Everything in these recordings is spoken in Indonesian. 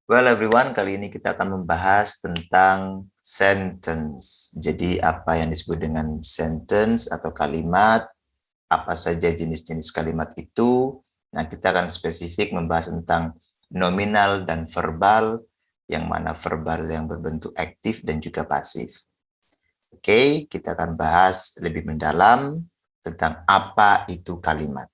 Well everyone, kali ini kita akan membahas tentang sentence. Jadi apa yang disebut dengan sentence atau kalimat, apa saja jenis-jenis kalimat itu. Nah, kita akan spesifik membahas tentang nominal dan verbal, yang mana verbal yang berbentuk aktif dan juga pasif. Oke, kita akan bahas lebih mendalam tentang apa itu kalimat.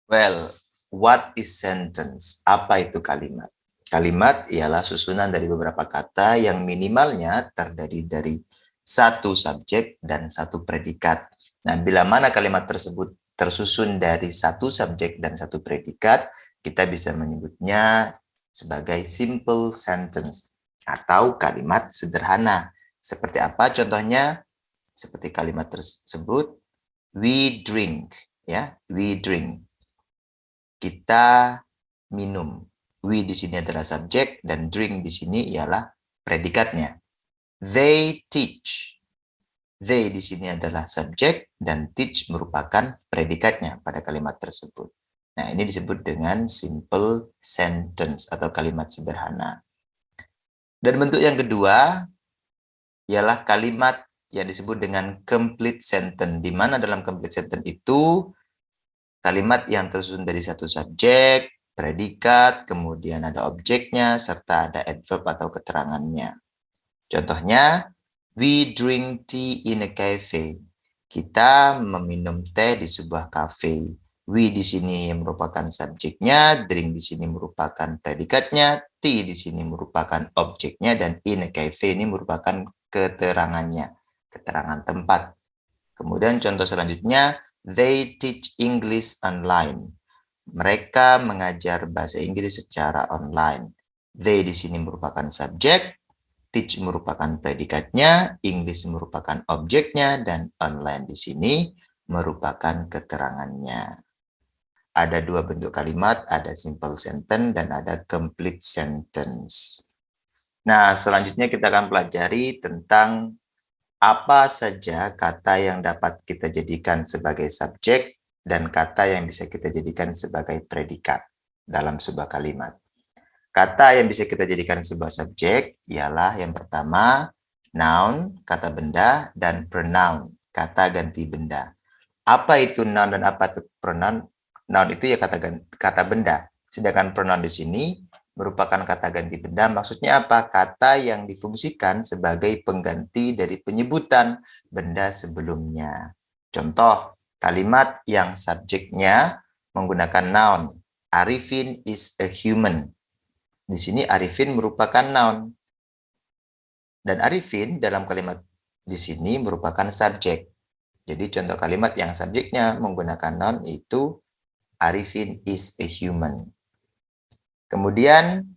Well, what is sentence? Apa itu kalimat? Kalimat ialah susunan dari beberapa kata yang minimalnya terdiri dari satu subjek dan satu predikat. Nah, bila mana kalimat tersebut tersusun dari satu subjek dan satu predikat, kita bisa menyebutnya sebagai simple sentence atau kalimat sederhana. Seperti apa contohnya? Seperti kalimat tersebut, we drink, ya, we drink. Kita minum. We di sini adalah subjek dan drink di sini ialah predikatnya. They teach. They di sini adalah subjek dan teach merupakan predikatnya pada kalimat tersebut. Nah, ini disebut dengan simple sentence atau kalimat sederhana. Dan bentuk yang kedua ialah kalimat yang disebut dengan complete sentence, di mana dalam complete sentence itu kalimat yang tersusun dari satu subjek, predikat, kemudian ada objeknya, serta ada adverb atau keterangannya. Contohnya, we drink tea in a cafe. Kita meminum teh di sebuah kafe. We di sini merupakan subjeknya, drink di sini merupakan predikatnya, tea di sini merupakan objeknya, dan in a cafe ini merupakan keterangannya, keterangan tempat. Kemudian contoh selanjutnya, they teach English online. Mereka mengajar bahasa Inggris secara online. They di sini merupakan subjek, teach merupakan predikatnya, English merupakan objeknya, dan online di sini merupakan keterangannya. Ada dua bentuk kalimat, ada simple sentence dan ada complete sentence. Nah, selanjutnya kita akan pelajari tentang apa saja kata yang dapat kita jadikan sebagai subjek dan kata yang bisa kita jadikan sebagai predikat dalam sebuah kalimat. Kata yang bisa kita jadikan sebuah subjek ialah yang pertama noun, kata benda, dan pronoun, kata ganti benda. Apa itu noun dan apa itu pronoun? Noun itu ya kata benda. Sedangkan pronoun di sini merupakan kata ganti benda. Maksudnya apa? Kata yang difungsikan sebagai pengganti dari penyebutan benda sebelumnya. Contoh, kalimat yang subjeknya menggunakan noun. Arifin is a human. Di sini Arifin merupakan noun. Dan Arifin dalam kalimat di sini merupakan subjek. Jadi contoh kalimat yang subjeknya menggunakan noun itu Arifin is a human. Kemudian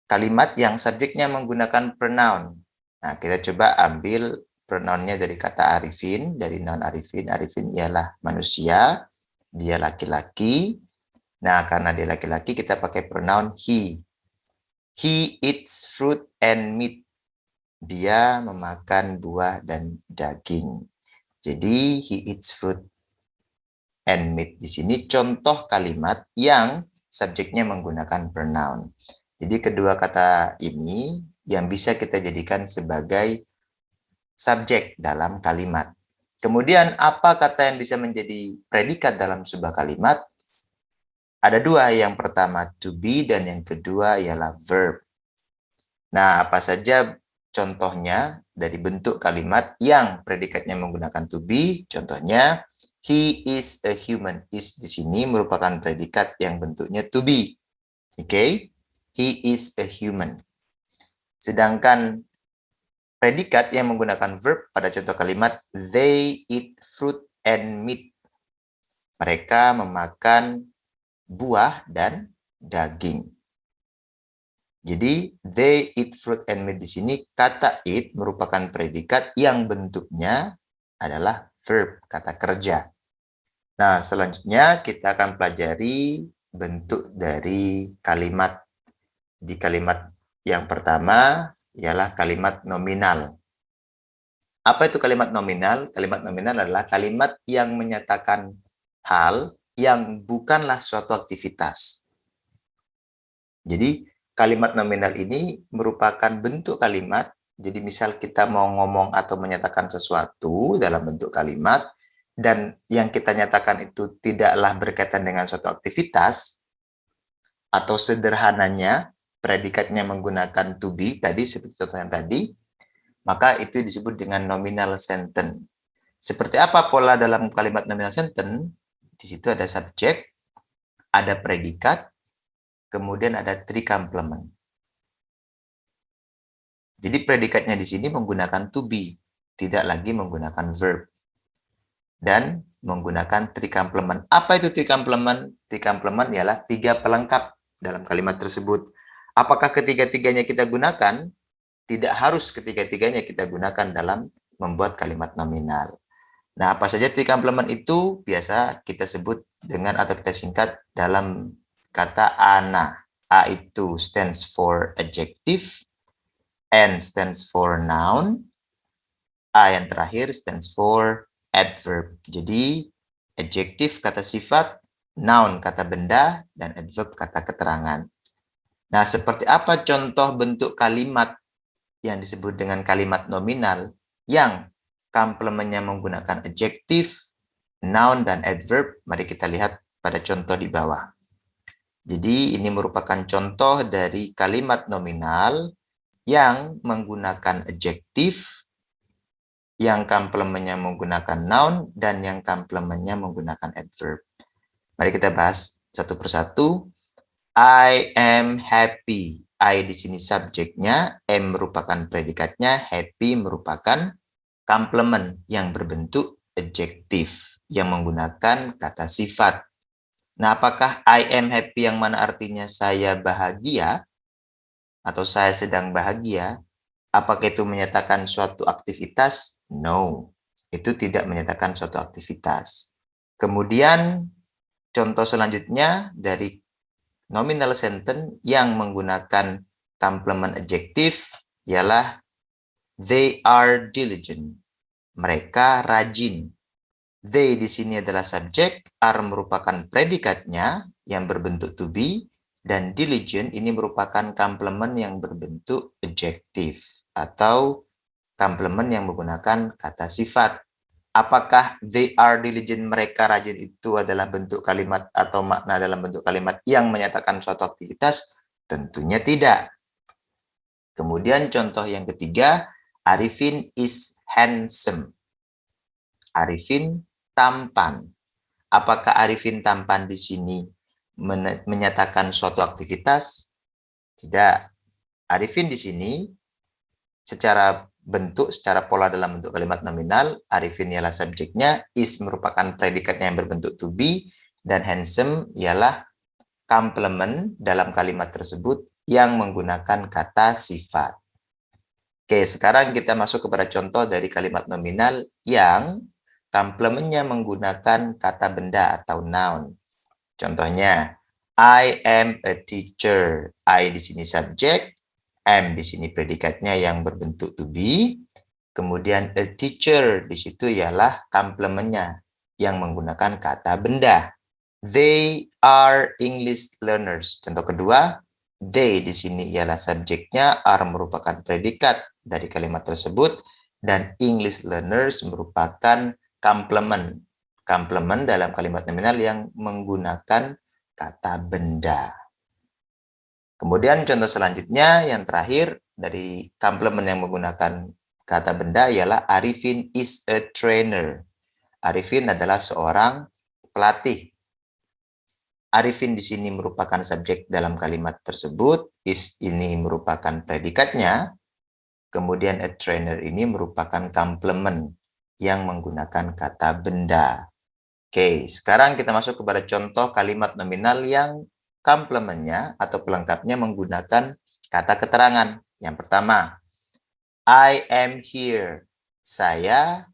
kalimat yang subjeknya menggunakan pronoun. Nah, kita coba ambil pronounnya dari kata Arifin, dari noun Arifin. Arifin ialah manusia, dia laki-laki. Nah, karena dia laki-laki, kita pakai pronoun he. He eats fruit and meat. Dia memakan buah dan daging. Jadi, he eats fruit and meat. Di sini contoh kalimat yang subjeknya menggunakan pronoun. Jadi kedua kata ini yang bisa kita jadikan sebagai subjek dalam kalimat. Kemudian apa kata yang bisa menjadi predikat dalam sebuah kalimat? Ada dua, yang pertama to be dan yang kedua ialah verb. Nah, apa saja contohnya dari bentuk kalimat yang predikatnya menggunakan to be? Contohnya, he is a human. Is di sini merupakan predikat yang bentuknya to be. Oke, he is a human. Sedangkan predikat yang menggunakan verb pada contoh kalimat, they eat fruit and meat. Mereka memakan buah dan daging. Jadi, they eat fruit and meat di sini, kata eat merupakan predikat yang bentuknya adalah verb, kata kerja. Nah, selanjutnya kita akan pelajari bentuk dari kalimat. Di kalimat yang pertama ialah kalimat nominal. Apa itu kalimat nominal? Kalimat nominal adalah kalimat yang menyatakan hal yang bukanlah suatu aktivitas. Jadi, kalimat nominal ini merupakan bentuk kalimat. Jadi misal kita mau ngomong atau menyatakan sesuatu dalam bentuk kalimat, dan yang kita nyatakan itu tidaklah berkaitan dengan suatu aktivitas, atau sederhananya predikatnya menggunakan to be, tadi seperti contoh yang tadi, maka itu disebut dengan nominal sentence. Seperti apa pola dalam kalimat nominal sentence? Di situ ada subjek, ada predikat, kemudian ada three complement. Jadi predikatnya di sini menggunakan to be, tidak lagi menggunakan verb. Dan menggunakan three complement. Apa itu three complement? Three complement ialah 3 pelengkap dalam kalimat tersebut. Apakah ketiga-tiganya kita gunakan? Tidak harus ketiga-tiganya kita gunakan dalam membuat kalimat nominal. Nah, apa saja three complement itu? Biasa kita sebut dengan atau kita singkat dalam kata ANA. A itu stands for adjective, N stands for noun, A yang terakhir stands for adverb. Jadi, adjective kata sifat, noun kata benda, dan adverb kata keterangan. Nah, seperti apa contoh bentuk kalimat yang disebut dengan kalimat nominal yang komplemennya menggunakan adjective, noun, dan adverb? Mari kita lihat pada contoh di bawah. Jadi, ini merupakan contoh dari kalimat nominal yang menggunakan adjective, yang komplemennya menggunakan noun, dan yang komplemennya menggunakan adverb. Mari kita bahas satu persatu. I am happy. I di sini subjeknya, am merupakan predikatnya, happy merupakan komplement yang berbentuk adjektif yang menggunakan kata sifat. Nah, apakah I am happy yang mana artinya saya bahagia atau saya sedang bahagia? Apakah itu menyatakan suatu aktivitas? No, itu tidak menyatakan suatu aktivitas. Kemudian contoh selanjutnya dari nominal sentence yang menggunakan complement adjektif ialah they are diligent. Mereka rajin. They di sini adalah subjek, are merupakan predikatnya yang berbentuk to be, dan diligent ini merupakan komplement yang berbentuk adjektif atau komplement yang menggunakan kata sifat. Apakah they are diligent, mereka rajin itu adalah bentuk kalimat atau makna dalam bentuk kalimat yang menyatakan suatu aktivitas? Tentunya tidak. Kemudian contoh yang ketiga, Arifin is handsome. Arifin tampan. Apakah Arifin tampan di sini menyatakan suatu aktivitas? Tidak. Arifin di sini secara bentuk, secara pola dalam bentuk kalimat nominal, Arifin ialah subjeknya, is merupakan predikatnya yang berbentuk to be, dan handsome ialah komplement dalam kalimat tersebut yang menggunakan kata sifat. Oke, sekarang kita masuk kepada contoh dari kalimat nominal yang komplementnya menggunakan kata benda atau noun. Contohnya, I am a teacher. I di sini subjek, am di sini predikatnya yang berbentuk to be. Kemudian a teacher di situ ialah komplementnya yang menggunakan kata benda. They are English learners. Contoh kedua, they di sini ialah subjeknya, are merupakan predikat dari kalimat tersebut, dan English learners merupakan komplement. Komplement dalam kalimat nominal yang menggunakan kata benda. Kemudian contoh selanjutnya yang terakhir dari komplement yang menggunakan kata benda ialah Arifin is a trainer. Arifin adalah seorang pelatih. Arifin di sini merupakan subjek dalam kalimat tersebut, is ini merupakan predikatnya, kemudian a trainer ini merupakan komplement yang menggunakan kata benda. Oke, sekarang kita masuk kepada contoh kalimat nominal yang komplementnya atau pelengkapnya menggunakan kata keterangan. Yang pertama, I am here. Saya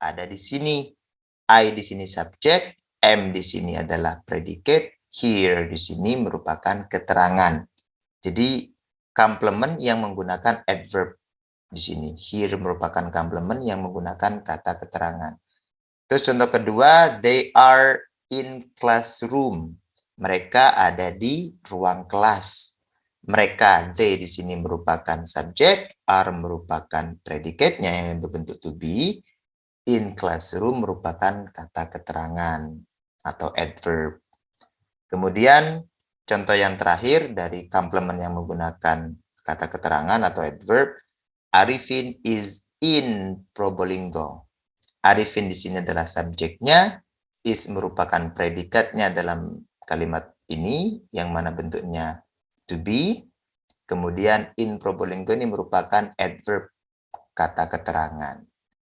ada di sini. I di sini subjek, am di sini adalah predicate, here di sini merupakan keterangan. Jadi komplement yang menggunakan adverb di sini. Here merupakan komplement yang menggunakan kata keterangan. Terus contoh kedua, they are in classroom. Mereka ada di ruang kelas. Mereka, they di sini merupakan subjek, are merupakan predikatnya yang berbentuk to be, in classroom merupakan kata keterangan atau adverb. Kemudian contoh yang terakhir dari komplement yang menggunakan kata keterangan atau adverb, Arifin is in Probolinggo. Arifin di sini adalah subjeknya, is merupakan predikatnya dalam kalimat ini, yang mana bentuknya to be. Kemudian in Probolinggo ini merupakan adverb, kata keterangan.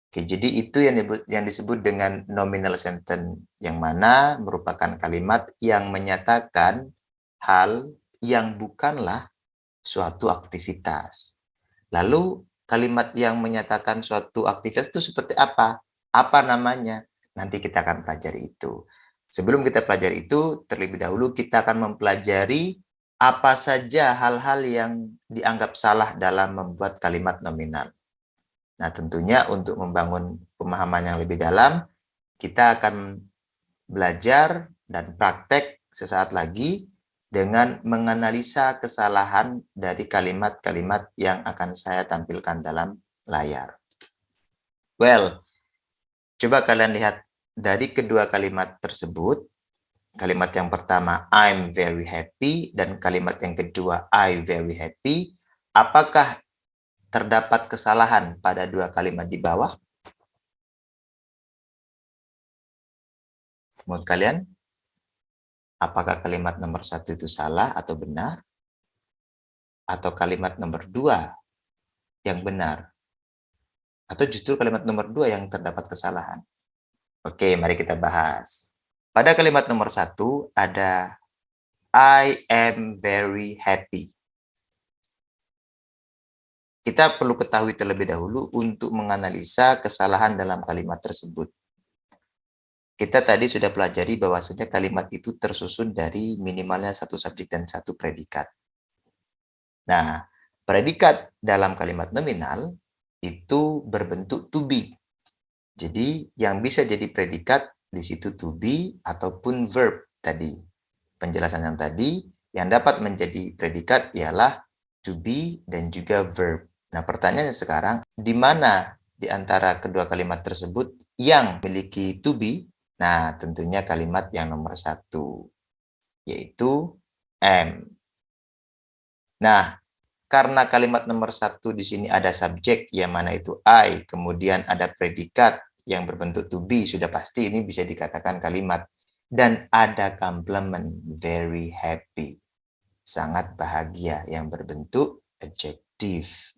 Oke, jadi itu yang disebut dengan nominal sentence, yang mana merupakan kalimat yang menyatakan hal yang bukanlah suatu aktivitas. Lalu kalimat yang menyatakan suatu aktivitas itu seperti apa? Apa namanya? Nanti kita akan pelajari itu. Sebelum kita pelajari itu, terlebih dahulu kita akan mempelajari apa saja hal-hal yang dianggap salah dalam membuat kalimat nominal. Nah, tentunya untuk membangun pemahaman yang lebih dalam, kita akan belajar dan praktek sesaat lagi dengan menganalisa kesalahan dari kalimat-kalimat yang akan saya tampilkan dalam layar. Well, coba kalian lihat dari kedua kalimat tersebut. Kalimat yang pertama, I'm very happy, dan kalimat yang kedua, I very happy. Apakah terdapat kesalahan pada dua kalimat di bawah? Menurut kalian, apakah kalimat nomor 1 itu salah atau benar? Atau kalimat nomor 2 yang benar? Atau justru kalimat nomor 2 yang terdapat kesalahan? Oke, mari kita bahas. Pada kalimat nomor 1 ada I am very happy. Kita perlu ketahui terlebih dahulu untuk menganalisa kesalahan dalam kalimat tersebut. Kita tadi sudah pelajari bahwasanya kalimat itu tersusun dari minimalnya satu subjek dan satu predikat. Nah, predikat dalam kalimat nominal itu berbentuk to be. Jadi, yang bisa jadi predikat di situ to be ataupun verb tadi. Penjelasan yang tadi, yang dapat menjadi predikat ialah to be dan juga verb. Nah, pertanyaannya sekarang, di mana di antara kedua kalimat tersebut yang memiliki to be? Nah, tentunya kalimat yang nomor 1, yaitu am. Nah, karena kalimat nomor 1 di sini ada subjek, yang mana itu I, kemudian ada predikat yang berbentuk to be, sudah pasti ini bisa dikatakan kalimat. Dan ada komplement, very happy, sangat bahagia, yang berbentuk adjektif.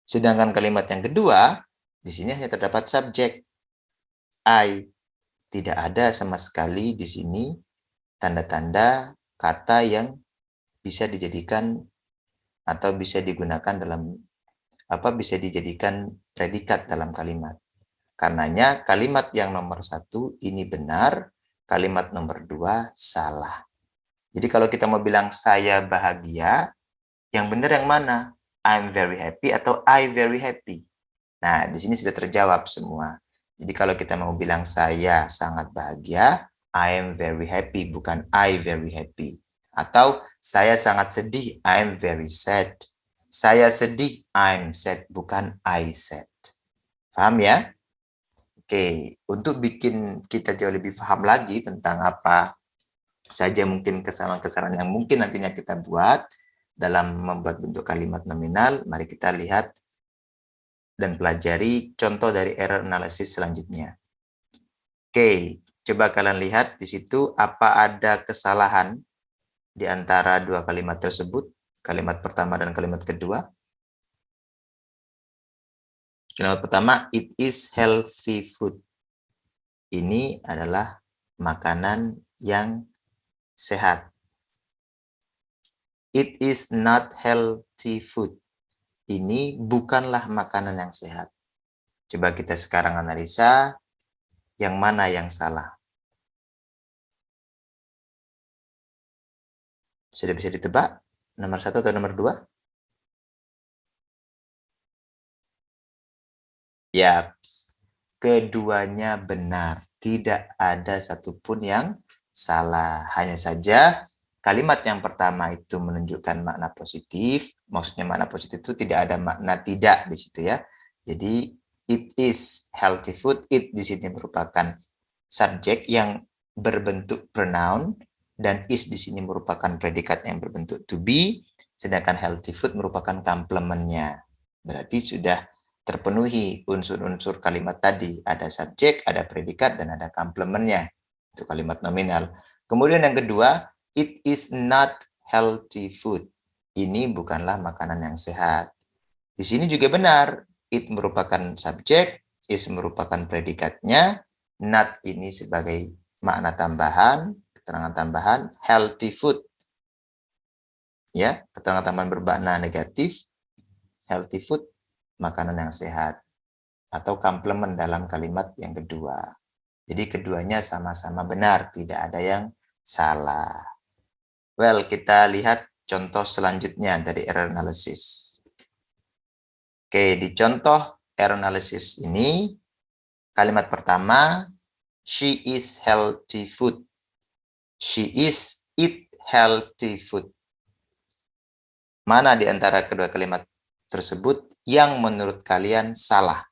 Sedangkan kalimat yang kedua, di sini hanya terdapat subjek, I. Tidak ada sama sekali di sini tanda-tanda kata yang bisa dijadikan atau bisa digunakan dalam bisa dijadikan predikat dalam kalimat. Karenanya kalimat yang nomor 1 ini benar, kalimat nomor 2 salah. Jadi kalau kita mau bilang saya bahagia, yang benar yang mana? I'm very happy atau I very happy? Nah, di sini sudah terjawab semua. Jadi kalau kita mau bilang saya sangat bahagia, I am very happy, bukan I very happy. Atau saya sangat sedih, I am very sad. Saya sedih, I'm sad, bukan I sad. Paham ya? Oke, untuk bikin kita jauh lebih paham lagi tentang apa saja mungkin kesalahan-kesalahan yang mungkin nantinya kita buat dalam membuat bentuk kalimat nominal, mari kita lihat dan pelajari contoh dari error analysis selanjutnya. Oke, coba kalian lihat di situ apa ada kesalahan di antara dua kalimat tersebut, kalimat pertama dan kalimat kedua. Kalimat pertama, it is healthy food. Ini adalah makanan yang sehat. It is not healthy food. Ini bukanlah makanan yang sehat. Coba kita sekarang analisa yang mana yang salah. Sudah bisa ditebak? Nomor 1 atau nomor 2? Yap, keduanya benar. Tidak ada satupun yang salah. Hanya saja kalimat yang pertama itu menunjukkan makna positif, maksudnya makna positif itu tidak ada makna tidak di situ ya. Jadi it is healthy food, it di sini merupakan subjek yang berbentuk pronoun dan is di sini merupakan predikat yang berbentuk to be, sedangkan healthy food merupakan komplementnya. Berarti sudah terpenuhi unsur-unsur kalimat tadi, ada subjek, ada predikat dan ada komplementnya. Itu kalimat nominal. Kemudian yang kedua, it is not healthy food. Ini bukanlah makanan yang sehat. Di sini juga benar. It merupakan subjek, is merupakan predikatnya, not ini sebagai makna tambahan, keterangan tambahan, healthy food. Ya, keterangan tambahan bermakna negatif, healthy food, makanan yang sehat. Atau komplement dalam kalimat yang kedua. Jadi keduanya sama-sama benar, tidak ada yang salah. Well, kita lihat contoh selanjutnya dari error analysis. Oke, di contoh error analysis ini, kalimat pertama, she is healthy food. She is eat healthy food. Mana di antara kedua kalimat tersebut yang menurut kalian salah?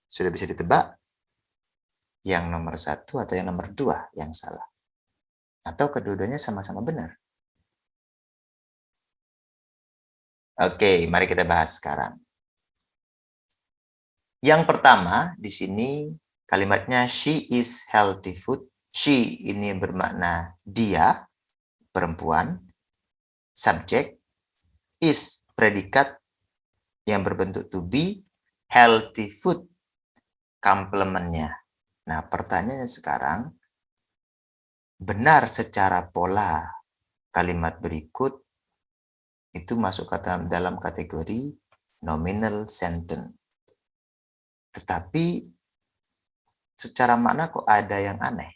Sudah bisa ditebak? Yang nomor 1 atau yang nomor 2 yang salah? Atau kedua-duanya sama-sama benar? Oke, mari kita bahas sekarang. Yang pertama, di sini kalimatnya she is healthy food. She ini bermakna dia, perempuan. Subjek, is predikat yang berbentuk to be, healthy food, komplementnya. Nah, pertanyaannya sekarang, benar secara pola kalimat berikut itu masuk dalam kategori nominal sentence. Tetapi secara makna kok ada yang aneh.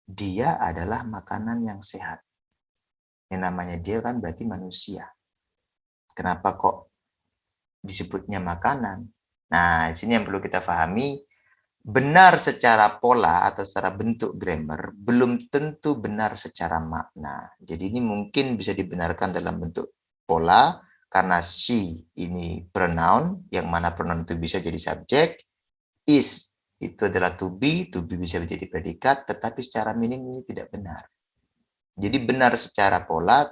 Dia adalah makanan yang sehat. Yang namanya dia kan berarti manusia. Kenapa kok disebutnya makanan? Nah, di sini yang perlu kita pahami, benar secara pola atau secara bentuk grammar belum tentu benar secara makna. Jadi ini mungkin bisa dibenarkan dalam bentuk pola karena she ini pronoun, yang mana pronoun itu bisa jadi subjek, is itu adalah to be bisa menjadi predikat, tetapi secara meaning ini tidak benar. Jadi benar secara pola,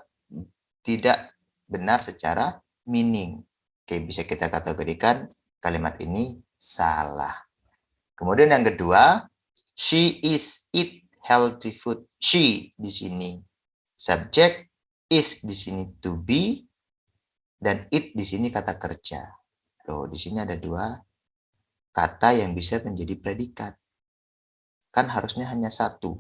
tidak benar secara meaning. Oke, bisa kita kategorikan kalimat ini salah. Kemudian yang kedua, she is eat healthy food. She di sini subjek, is di sini to be, dan eat di sini kata kerja. Loh, di sini ada dua kata yang bisa menjadi predikat. Kan harusnya hanya satu.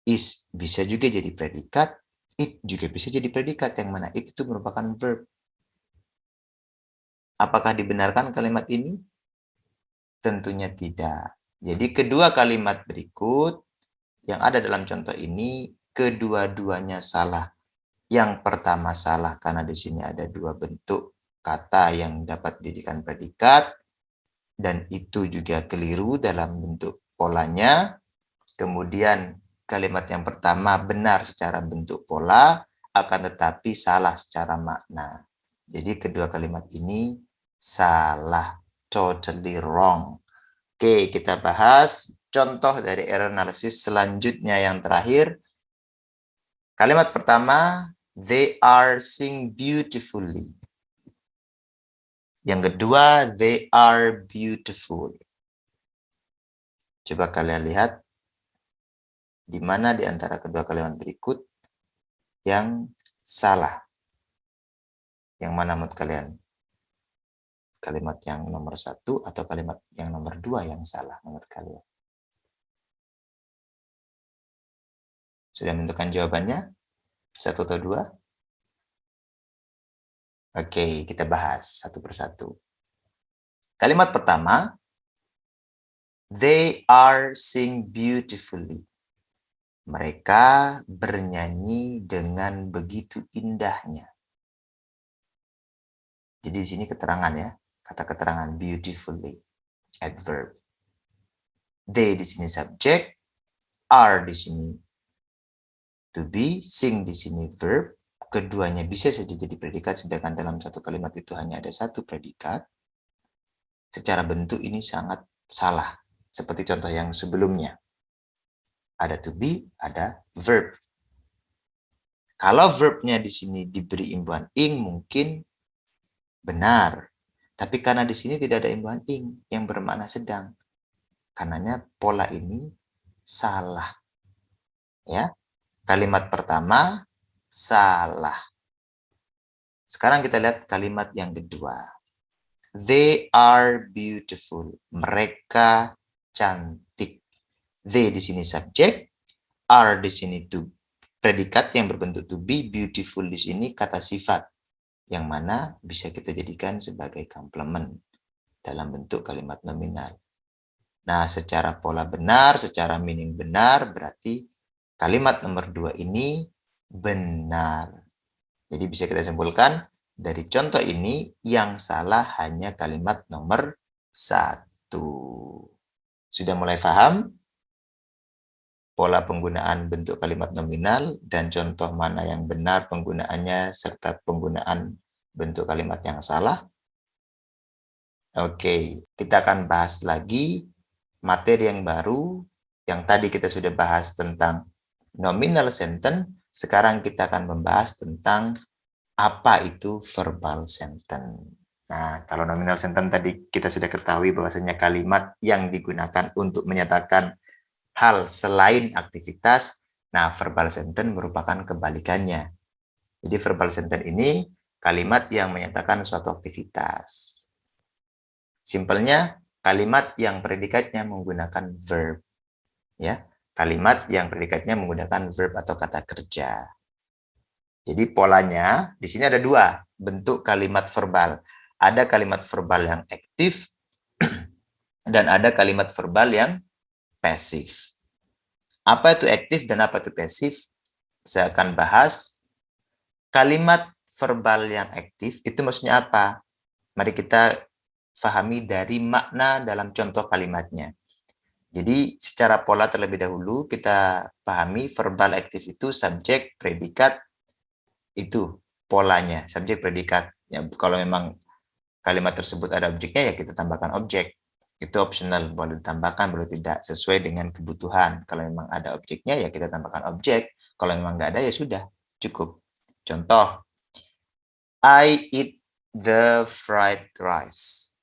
Is bisa juga jadi predikat, it juga bisa jadi predikat, yang mana it itu merupakan verb. Apakah dibenarkan kalimat ini? Tentunya tidak. Jadi kedua kalimat berikut yang ada dalam contoh ini, kedua-duanya salah. Yang pertama salah karena di sini ada dua bentuk kata yang dapat dijadikan predikat, dan itu juga keliru dalam bentuk polanya. Kemudian kalimat yang pertama benar secara bentuk pola, akan tetapi salah secara makna. Jadi kedua kalimat ini salah, totally wrong. Oke, kita bahas contoh dari error analysis selanjutnya yang terakhir. Kalimat pertama, they are sing beautifully. Yang kedua, they are beautiful. Coba kalian lihat di mana di antara kedua kalimat berikut yang salah. Yang mana menurut kalian? Kalimat yang nomor 1 atau kalimat yang nomor 2 yang salah menurut kalian? Sudah menentukan jawabannya? 1 atau 2? Oke, kita bahas satu persatu. Kalimat pertama, they are sing beautifully. Mereka bernyanyi dengan begitu indahnya. Jadi di sini keterangan ya, kata keterangan beautifully, adverb. They di sini subjek, are di sini to be, sing di sini verb. Keduanya bisa saja jadi predikat, sedangkan dalam satu kalimat itu hanya ada satu predikat. Secara bentuk ini sangat salah. Seperti contoh yang sebelumnya. Ada to be, ada verb. Kalau verbnya di sini diberi imbuhan ing, mungkin benar. Tapi karena di sini tidak ada imbuhan ing yang bermakna sedang. Karenanya pola ini salah. Ya. Kalimat pertama salah. Sekarang kita lihat kalimat yang kedua. They are beautiful. Mereka cantik. They di sini subjek, are di sini to predikat yang berbentuk to be, beautiful di sini kata sifat yang mana bisa kita jadikan sebagai komplement dalam bentuk kalimat nominal. Nah, secara pola benar, secara meaning benar, berarti kalimat nomor 2 ini benar. Jadi bisa kita simpulkan, dari contoh ini yang salah hanya kalimat nomor 1. Sudah mulai paham pola penggunaan bentuk kalimat nominal dan contoh mana yang benar penggunaannya serta penggunaan bentuk kalimat yang salah? Oke, kita akan bahas lagi materi yang baru. Yang tadi kita sudah bahas tentang nominal sentence, sekarang kita akan membahas tentang apa itu verbal sentence. Nah, kalau nominal sentence tadi kita sudah ketahui bahwasanya kalimat yang digunakan untuk menyatakan hal selain aktivitas. Nah, verbal sentence merupakan kebalikannya. Jadi verbal sentence ini kalimat yang menyatakan suatu aktivitas. Simpelnya, kalimat yang predikatnya menggunakan verb. Ya, kalimat yang predikatnya menggunakan verb atau kata kerja. Jadi polanya di sini ada dua bentuk kalimat verbal. Ada kalimat verbal yang aktif dan ada kalimat verbal yang pasif. Apa itu aktif dan apa itu pasif? Saya akan bahas. Kalimat verbal yang aktif itu maksudnya apa? Mari kita pahami dari makna dalam contoh kalimatnya. Jadi secara pola terlebih dahulu kita pahami verbal aktif itu subjek, predikat, itu polanya, subjek, predikat. Ya, kalau memang kalimat tersebut ada objeknya ya kita tambahkan objek. Itu optional, boleh ditambahkan, boleh tidak, sesuai dengan kebutuhan. Kalau memang ada objeknya ya kita tambahkan objek. Kalau memang nggak ada ya sudah, cukup. Contoh, I eat the fried rice.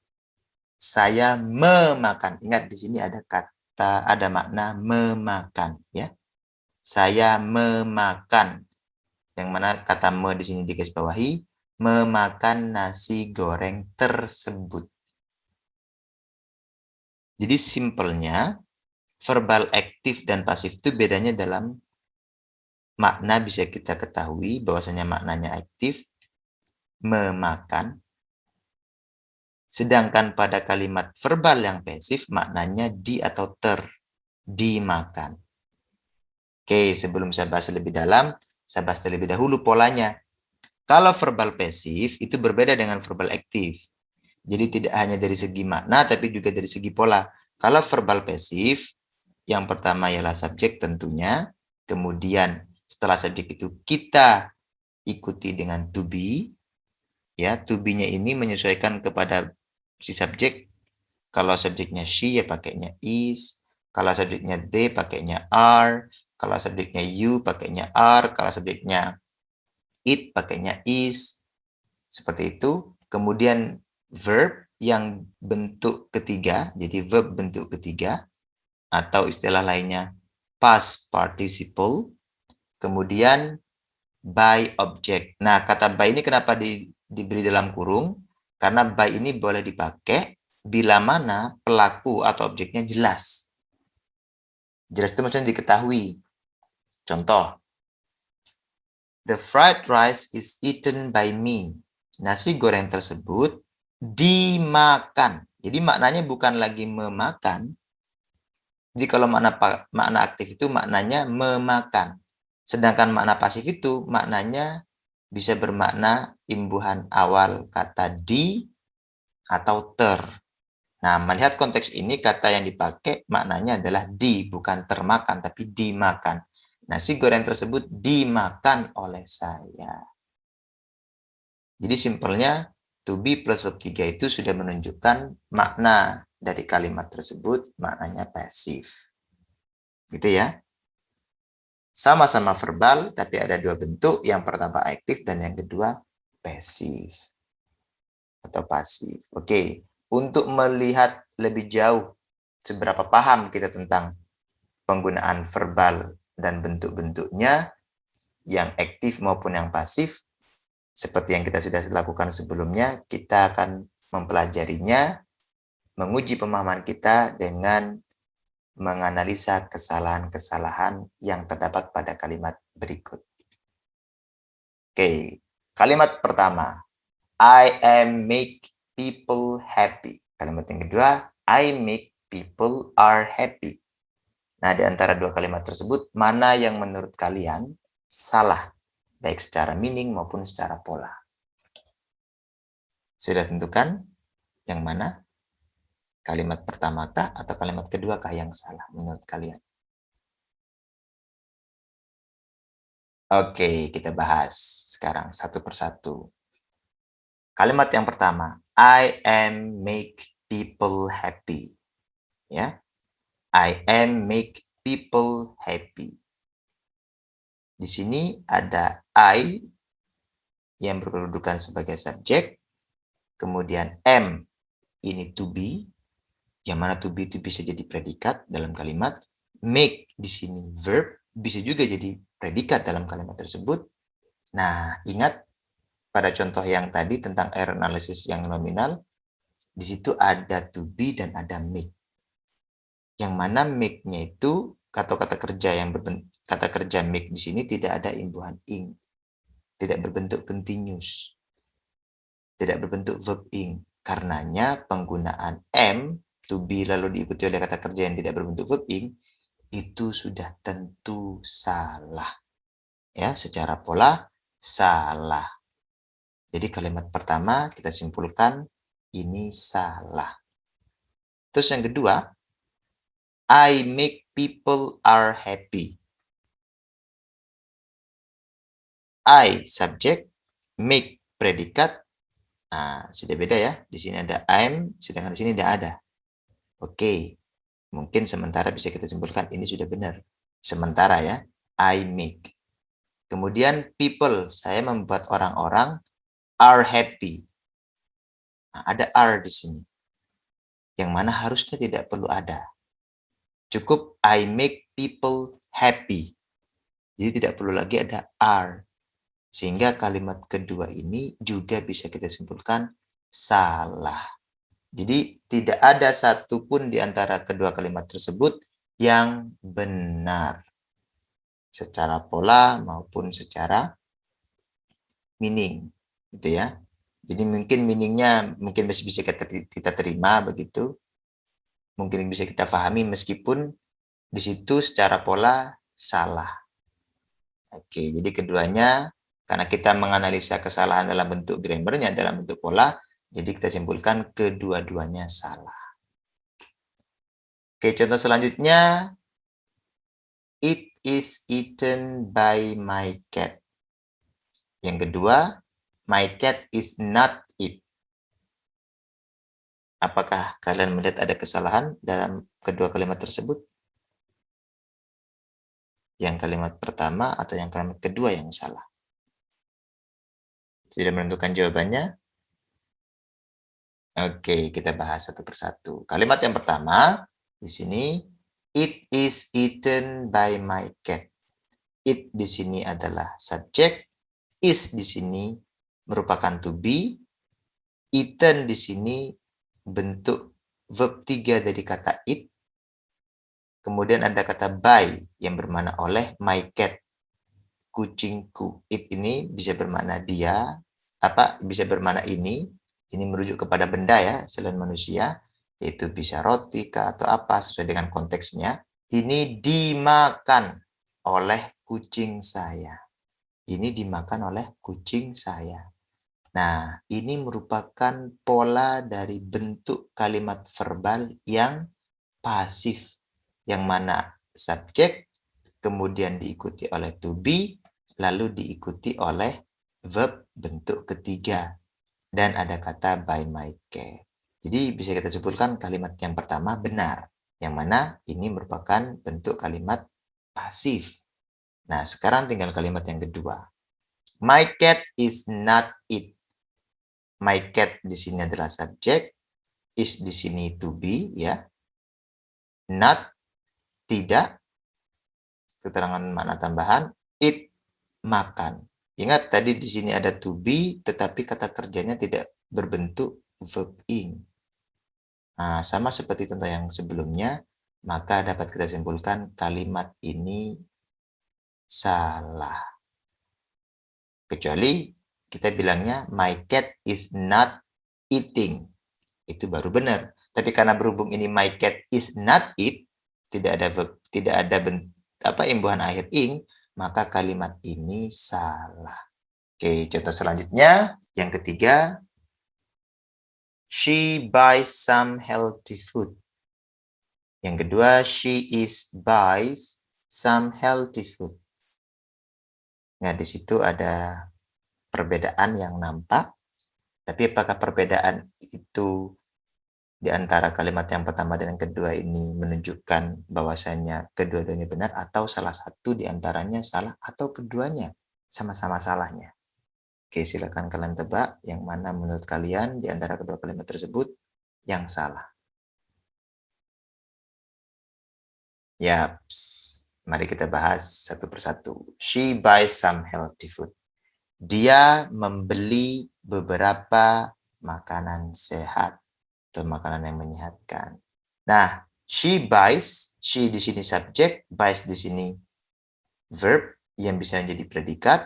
Saya memakan. Ingat di sini ada kata, ada makna memakan, ya. Saya memakan. Yang mana kata me di sini digaris bawahi, memakan nasi goreng tersebut. Jadi simpelnya verbal aktif dan pasif itu bedanya dalam makna bisa kita ketahui bahwasanya maknanya aktif, memakan. Sedangkan pada kalimat verbal yang pasif maknanya di atau ter, dimakan. Oke, sebelum saya bahas lebih dalam, saya bahas terlebih dahulu polanya. Kalau verbal pasif itu berbeda dengan verbal aktif. Jadi tidak hanya dari segi makna, tapi juga dari segi pola. Kalau verbal pasif, yang pertama ialah subjek tentunya. Kemudian setelah subjek itu kita ikuti dengan to be. Ya, to be-nya ini menyesuaikan kepada si subjek. Kalau subjeknya she ya pakainya is. Kalau subjeknya they pakainya are. Kalau subjeknya you pakainya are. Kalau subjeknya it pakainya is. Seperti itu. Kemudian verb yang bentuk ketiga. Jadi verb bentuk ketiga. Atau istilah lainnya past participle. Kemudian by object. Nah, kata by ini kenapa diberi dalam kurung? Karena by ini boleh dipakai bila mana pelaku atau objeknya jelas. Jelas itu maksudnya diketahui. Contoh, the fried rice is eaten by me. Nasi goreng tersebut dimakan. Jadi maknanya bukan lagi memakan. Jadi kalau makna aktif itu maknanya memakan. Sedangkan makna pasif itu maknanya bisa bermakna imbuhan awal kata di atau ter. Nah, melihat konteks ini, kata yang dipakai maknanya adalah bukan termakan, tapi dimakan. Nasi goreng tersebut dimakan oleh saya. Jadi simpelnya, to be plus verb 3 itu sudah menunjukkan makna dari kalimat tersebut, maknanya pasif. Gitu ya. Sama-sama verbal, tapi ada dua bentuk. Yang pertama aktif dan yang kedua pasif atau pasif. Oke, untuk melihat lebih jauh seberapa paham kita tentang penggunaan verbal dan bentuk-bentuknya, yang aktif maupun yang pasif, seperti yang kita sudah lakukan sebelumnya, kita akan mempelajarinya, menguji pemahaman kita dengan menganalisa kesalahan-kesalahan yang terdapat pada kalimat berikut. Oke, kalimat pertama, I am make people happy. Kalimat yang kedua, I make people are happy. Nah, di antara dua kalimat tersebut, mana yang menurut kalian salah, baik secara meaning maupun secara pola? Sudah tentukan yang mana? Kalimat pertamakah atau kalimat keduakah yang salah menurut kalian? Oke, kita bahas sekarang satu persatu. Kalimat yang pertama, I am make people happy. Ya, I am make people happy. Di sini ada I yang berkedudukan sebagai subjek, kemudian am ini to be, yang mana to be itu bisa jadi predikat dalam kalimat, make di sini verb, bisa juga jadi predikat dalam kalimat tersebut. Nah, ingat pada contoh yang tadi tentang error analysis yang nominal, di situ ada to be dan ada make. Yang mana make-nya itu kata-kata kerja yang kata kerja make di sini tidak ada imbuhan ing, tidak berbentuk continuous, tidak berbentuk verb ing. Karenanya penggunaan am to be lalu diikuti oleh kata kerja yang tidak berbentuk verb ing itu sudah tentu salah. Ya, secara pola salah. Jadi kalimat pertama kita simpulkan ini salah. Terus yang kedua, I make people are happy. I subjek, make predikat. Nah, sudah beda ya. Di sini ada I'm, sedangkan di sini tidak ada. Oke, mungkin sementara bisa kita simpulkan ini sudah benar. Sementara ya, I make. Kemudian people, saya membuat orang-orang are happy. Nah, ada are di sini. Yang mana harusnya tidak perlu ada. Cukup I make people happy. Jadi tidak perlu lagi ada are. Sehingga kalimat kedua ini juga bisa kita simpulkan salah. Jadi tidak ada satupun di antara kedua kalimat tersebut yang benar. Secara pola maupun secara meaning. Gitu ya. Jadi mungkin meaningnya mungkin masih bisa kita terima begitu. Mungkin bisa kita pahami meskipun di situ secara pola salah. Oke, jadi keduanya karena kita menganalisa kesalahan dalam bentuk grammarnya, dalam bentuk pola, jadi kita simpulkan kedua-duanya salah. Oke, contoh selanjutnya, it is eaten by my cat. Yang kedua, my cat is not eat. Apakah kalian melihat ada kesalahan dalam kedua kalimat tersebut? Yang kalimat pertama atau yang kalimat kedua yang salah? Sudah menentukan jawabannya? Oke, kita bahas satu persatu. Kalimat yang pertama, di sini, it is eaten by my cat. It di sini adalah subjek, is di sini merupakan to be, eaten di sini bentuk verb 3 dari kata it, kemudian ada kata by yang bermakna oleh my cat, kucingku. It ini bisa bermakna dia, bisa bermakna ini merujuk kepada benda ya, selain manusia, yaitu bisa roti kah atau apa sesuai dengan konteksnya. Ini dimakan oleh kucing saya. Ini dimakan oleh kucing saya. Nah, ini merupakan pola dari bentuk kalimat verbal yang pasif, yang mana subjek, kemudian diikuti oleh to be, lalu diikuti oleh verb bentuk ketiga, dan ada kata by my care. Jadi bisa kita simpulkan kalimat yang pertama benar, yang mana ini merupakan bentuk kalimat pasif. Nah, sekarang tinggal kalimat yang kedua. My cat is not it. My cat di sini adalah subjek, is di sini to be, ya. Not, tidak, keterangan makna tambahan, it, makan. Ingat tadi di sini ada to be, tetapi kata kerjanya tidak berbentuk verb ing. Nah, sama seperti contoh yang sebelumnya, maka dapat kita simpulkan kalimat ini salah. Kecuali kita bilangnya my cat is not eating. Itu baru benar. Tapi karena berhubung ini my cat is not eat, tidak ada verb, tidak ada imbuhan akhir ing, maka kalimat ini salah. Oke, contoh selanjutnya yang ketiga, she buys some healthy food. Yang kedua, she is buys some healthy food. Nah, di situ ada perbedaan yang nampak, tapi apakah perbedaan itu di antara kalimat yang pertama dan yang kedua ini menunjukkan bahwasanya kedua-duanya benar atau salah satu di antaranya salah atau keduanya sama-sama salahnya. Oke, silakan kalian tebak yang mana menurut kalian di antara kedua kalimat tersebut yang salah. Yaps, mari kita bahas satu persatu. She buys some healthy food. Dia membeli beberapa makanan sehat atau makanan yang menyehatkan. Nah, she buys, she di sini subjek, buys di sini verb yang bisa menjadi predikat,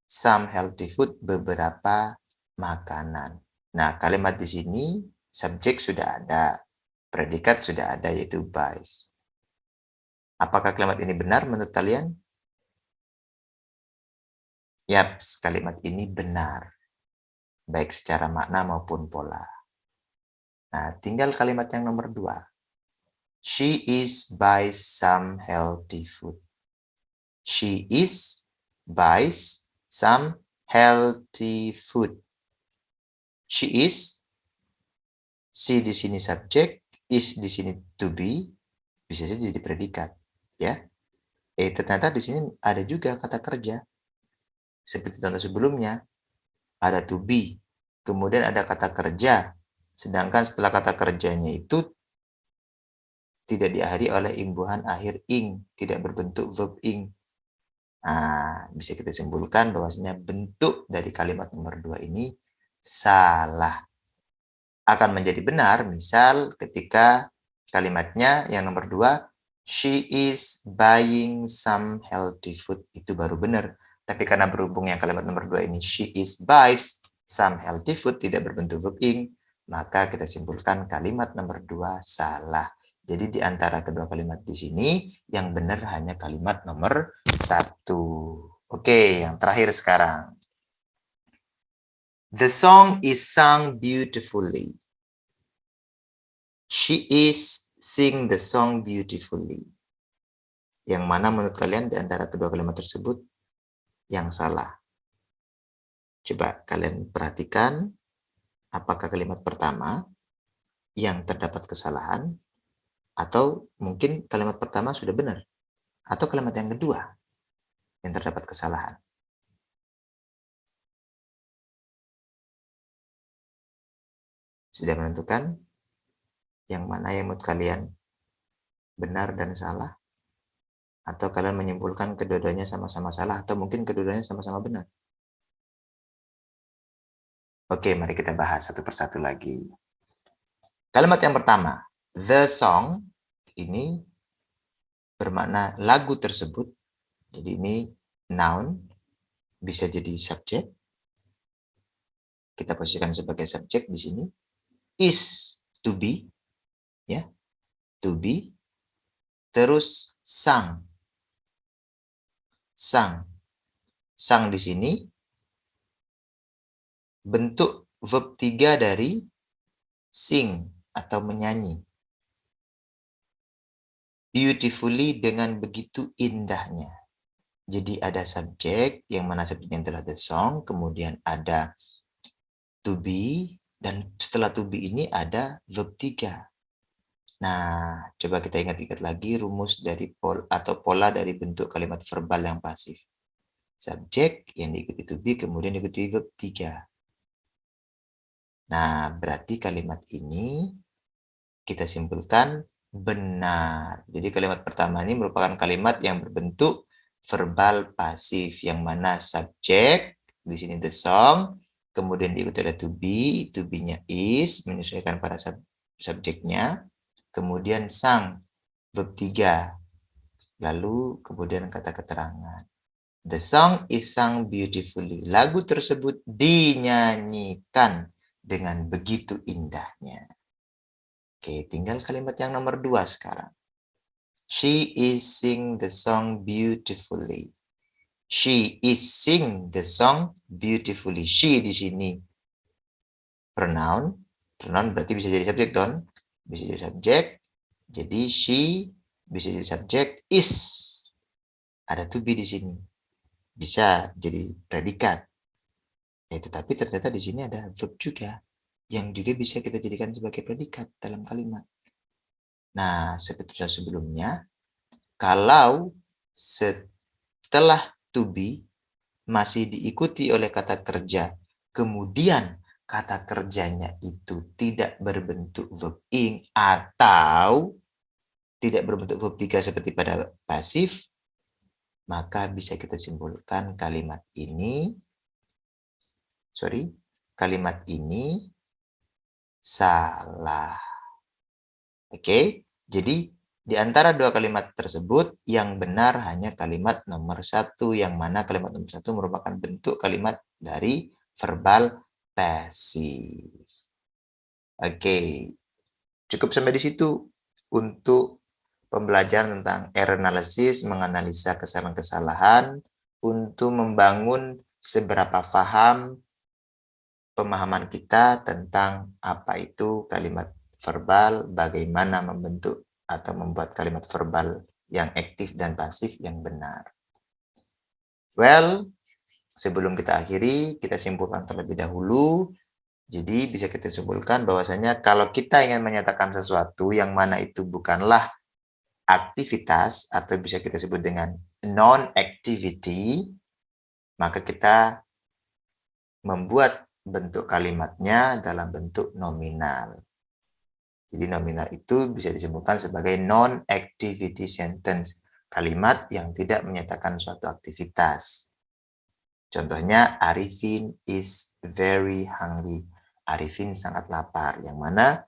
some healthy food, beberapa makanan. Nah, kalimat di sini subjek sudah ada, predikat sudah ada yaitu buys. Apakah kalimat ini benar menurut kalian? Yaps, kalimat ini benar, baik secara makna maupun pola. Nah, tinggal kalimat yang nomor 2. She is buys some healthy food. She is buys some healthy food. She is, she di sini subjek, is di sini to be, bisa saja jadi predikat, ya. Ternyata di sini ada juga kata kerja. Seperti contoh sebelumnya, ada to be, kemudian ada kata kerja, sedangkan setelah kata kerjanya itu tidak diakhiri oleh imbuhan akhir ing, tidak berbentuk verb ing. Nah, bisa kita simpulkan bahwasanya bentuk dari kalimat nomor 2 ini salah. Akan menjadi benar misal ketika kalimatnya yang nomor 2, she is buying some healthy food, itu baru benar. Tapi karena berhubung yang kalimat nomor 2 ini she is buys some healthy food, tidak berbentuk verb ing, maka kita simpulkan kalimat nomor 2 salah. Jadi di antara kedua kalimat di sini yang benar hanya kalimat nomor 1. Oke, yang terakhir sekarang. The song is sung beautifully. She is sing the song beautifully. Yang mana menurut kalian di antara kedua kalimat tersebut yang salah? Coba kalian perhatikan apakah kalimat pertama yang terdapat kesalahan atau mungkin kalimat pertama sudah benar atau kalimat yang kedua yang terdapat kesalahan. Sudah menentukan yang mana yang menurut kalian benar dan salah? Atau kalian menyimpulkan kedua-duanya sama-sama salah atau mungkin kedua-duanya sama-sama benar? Oke, mari kita bahas satu persatu lagi. Kalimat yang pertama, the song, ini bermakna lagu tersebut. Jadi ini noun, bisa jadi subjek. Kita posisikan sebagai subjek di sini. Is, to be, ya, to be. Terus sang, sang, sang di sini bentuk verb 3 dari sing atau menyanyi. Beautifully, dengan begitu indahnya. Jadi ada subjek, yang mana subjeknya adalah the song, kemudian ada to be, dan setelah to be ini ada verb 3. Nah, coba kita ingat-ingat lagi rumus dari pola dari bentuk kalimat verbal yang pasif. Subjek yang diikuti to be, kemudian diikuti verb 3. Nah, berarti kalimat ini kita simpulkan benar. Jadi kalimat pertama ini merupakan kalimat yang berbentuk verbal pasif, yang mana subjek, di sini the song, kemudian diikuti oleh to be-nya is, menyesuaikan pada subjeknya, kemudian sang, verb 3, lalu kemudian kata keterangan. The song is sung beautifully. Lagu tersebut dinyanyikan dengan begitu indahnya. Oke, tinggal kalimat yang nomor 2 sekarang. She is sing the song beautifully. She is sing the song beautifully. She di sini pronoun. Pronoun berarti bisa jadi subjek, don. Bisa jadi subjek. Jadi she bisa jadi subjek. Is. Ada to be di sini. Bisa jadi predikat. Ya, tetapi ternyata di sini ada verb juga. Yang juga bisa kita jadikan sebagai predikat dalam kalimat. Nah, seperti sebelumnya, kalau setelah to be masih diikuti oleh kata kerja, kemudian kata kerjanya itu tidak berbentuk verb ing atau tidak berbentuk verb 3 seperti pada pasif, maka bisa kita simpulkan kalimat ini salah. Oke, jadi di antara dua kalimat tersebut, yang benar hanya kalimat nomor 1, yang mana kalimat nomor 1 merupakan bentuk kalimat dari verbal pasif. Oke, cukup sampai di situ untuk pembelajaran tentang error analysis, menganalisa kesalahan-kesalahan, untuk membangun seberapa paham pemahaman kita tentang apa itu kalimat verbal, bagaimana membentuk atau membuat kalimat verbal yang aktif dan pasif yang benar. Well, sebelum kita akhiri, kita simpulkan terlebih dahulu. Jadi bisa kita simpulkan bahwasanya kalau kita ingin menyatakan sesuatu yang mana itu bukanlah aktivitas atau bisa kita sebut dengan non-activity, maka kita membuat bentuk kalimatnya dalam bentuk nominal. Jadi nominal itu bisa disebutkan sebagai non-activity sentence, kalimat yang tidak menyatakan suatu aktivitas. Contohnya, Arifin is very hungry. Arifin sangat lapar, yang mana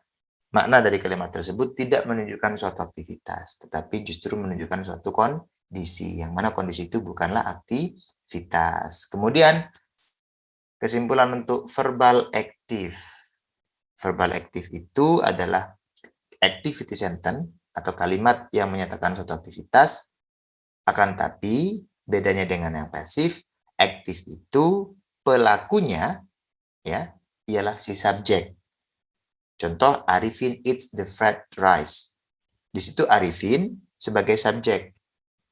makna dari kalimat tersebut tidak menunjukkan suatu aktivitas, tetapi justru menunjukkan suatu kondisi, yang mana kondisi itu bukanlah aktivitas. Kemudian, kesimpulan untuk verbal active. Verbal active itu adalah activity sentence atau kalimat yang menyatakan suatu aktivitas, akan tapi bedanya dengan yang pasif, aktif itu pelakunya ya ialah si subjek. Contoh, Arifin eats the fried rice. Di situ Arifin sebagai subjek,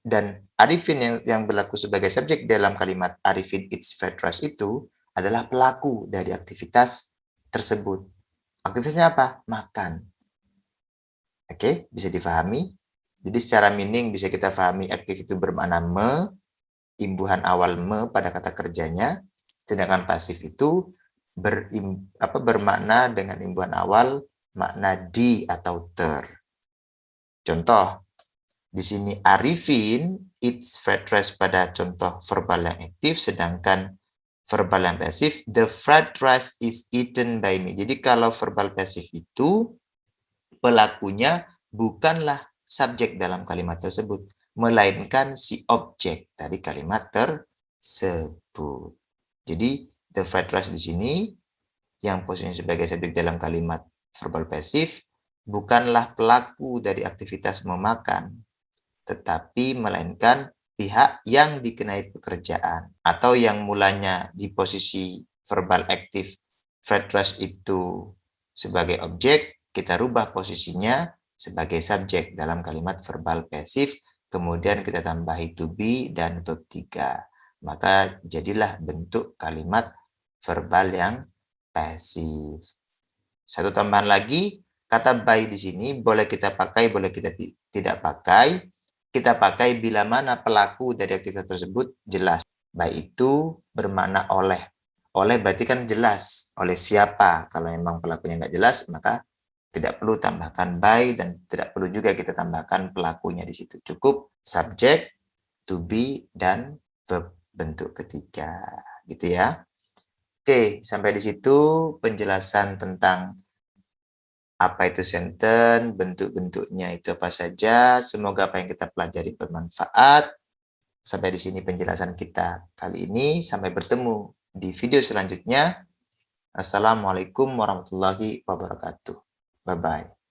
dan Arifin yang berlaku sebagai subjek dalam kalimat Arifin eats fried rice itu adalah pelaku dari aktivitas tersebut. Aktivitasnya apa? Makan. Oke, bisa difahami? Jadi secara meaning bisa kita pahami aktif itu bermakna imbuhan awal pada kata kerjanya, sedangkan pasif itu bermakna dengan imbuhan awal makna di atau ter. Contoh, di sini Arifin eats fried rice pada contoh verbal yang aktif, sedangkan verbal yang pasif, the fried rice is eaten by me. Jadi kalau verbal pasif itu pelakunya bukanlah subjek dalam kalimat tersebut, melainkan si objek dari kalimat tersebut. Jadi the fried rice di sini yang posisinya sebagai subjek dalam kalimat verbal pasif bukanlah pelaku dari aktivitas memakan, tetapi melainkan pihak yang dikenai pekerjaan atau yang mulanya di posisi verbal active Fred Rush itu sebagai objek, kita rubah posisinya sebagai subjek dalam kalimat verbal pasif, kemudian kita tambahi to be dan verb 3. Maka jadilah bentuk kalimat verbal yang pasif. Satu tambahan lagi, kata by di sini boleh kita pakai, boleh kita tidak pakai. Kita pakai bila mana pelaku dari aktivitas tersebut jelas. By itu bermakna oleh. Oleh berarti kan jelas oleh siapa. Kalau memang pelakunya nggak jelas, maka tidak perlu tambahkan by dan tidak perlu juga kita tambahkan pelakunya di situ. Cukup subjek, to be, dan verb bentuk ketiga. Gitu ya. Oke, sampai di situ penjelasan tentang apa itu sentence, bentuk-bentuknya itu apa saja. Semoga apa yang kita pelajari bermanfaat. Sampai di sini penjelasan kita kali ini. Sampai bertemu di video selanjutnya. Assalamualaikum warahmatullahi wabarakatuh. Bye-bye.